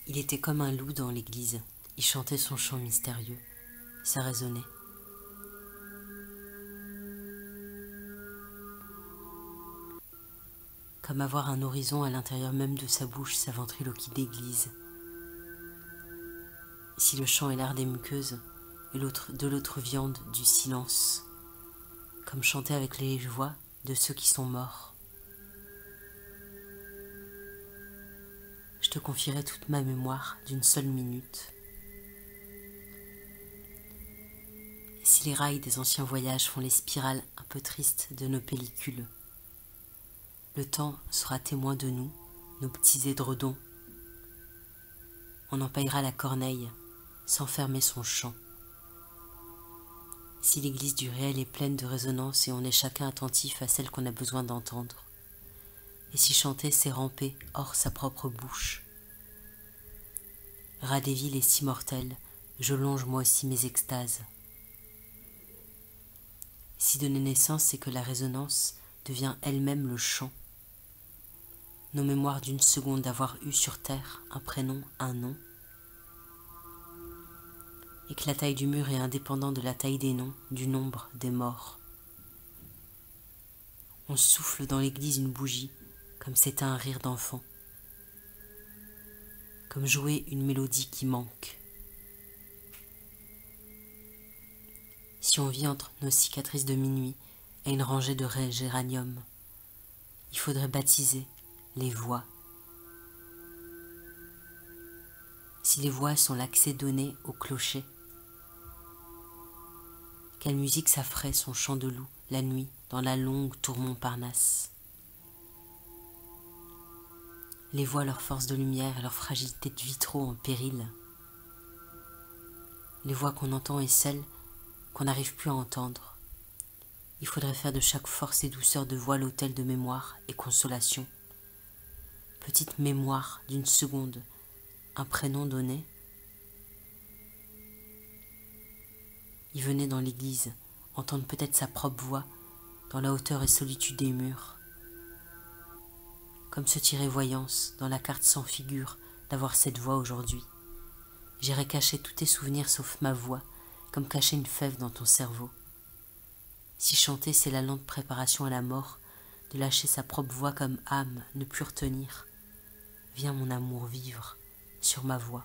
Il était comme un loup dans l'église, il chantait son chant mystérieux, ça résonnait. Comme avoir un horizon à l'intérieur même de sa bouche, sa ventriloquie d'église. Si le chant est l'art des muqueuses, et de l'autre viande du silence, comme chanter avec les voix de ceux qui sont morts. Je te confierai toute ma mémoire d'une seule minute. Et si les rails des anciens voyages font les spirales un peu tristes de nos pellicules, le temps sera témoin de nous, nos petits édredons. On empaillera la corneille sans fermer son chant. Si l'église du réel est pleine de résonance et on est chacun attentif à celle qu'on a besoin d'entendre, et si chanter c'est ramper hors sa propre bouche. Rat des villes et si mortel, je longe moi aussi mes extases. Si donner naissance c'est que la résonance devient elle-même le chant, nos mémoires d'une seconde d'avoir eu sur terre un prénom, un nom, et que la taille du mur est indépendante de la taille des noms, du nombre des morts. On souffle dans l'église une bougie, comme c'était un rire d'enfant, comme jouer une mélodie qui manque. Si on vit entre nos cicatrices de minuit et une rangée de géraniums, il faudrait baptiser les voix. Si les voix sont l'accès donné au clocher, quelle musique ça ferait son chant de loup la nuit dans la longue tour Montparnasse. Les voix, leur force de lumière et leur fragilité de vitraux en péril. Les voix qu'on entend et celles qu'on n'arrive plus à entendre. Il faudrait faire de chaque force et douceur de voix l'autel de mémoire et consolation. Petite mémoire d'une seconde, un prénom donné. Il venait dans l'église, entendre peut-être sa propre voix dans la hauteur et solitude des murs. Comme se tirer voyance dans la carte sans figure d'avoir cette voix aujourd'hui. J'irai cacher tous tes souvenirs sauf ma voix, comme cacher une fève dans ton cerveau. Si chanter c'est la lente préparation à la mort, de lâcher sa propre voix comme âme, ne plus retenir. Viens mon amour vivre sur ma voix.